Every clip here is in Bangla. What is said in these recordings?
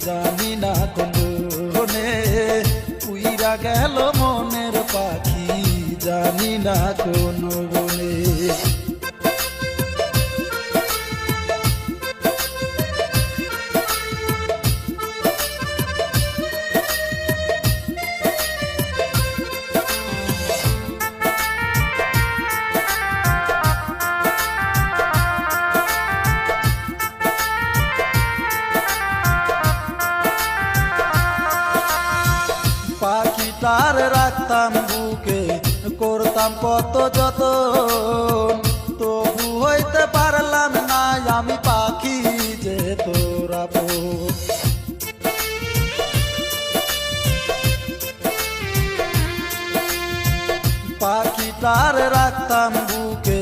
জানি না কোনে উইরা গেল মনের পাখি জানি না কোন বনে। পাখিটার রাখতাম বুকে করতাম কত যতন, তবু হইতে পারলাম না আমি পাখি যে তোর আপন। পাখিটার রাখতাম বুকে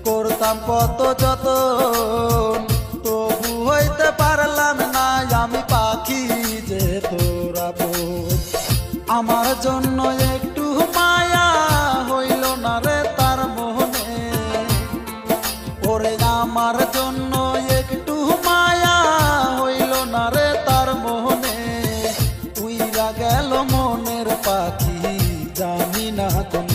করতাম কত যতন, তবু হইতে পারলাম না আমি পাখি যে তোর আপন। আমার জন্য একটু মায়া হইল না রে তার মোহনে, ওরে আমার জন্য একটু মায়া হইল না রে তার মোহনে। উইরা গেল মনের পাখি জানি না কোন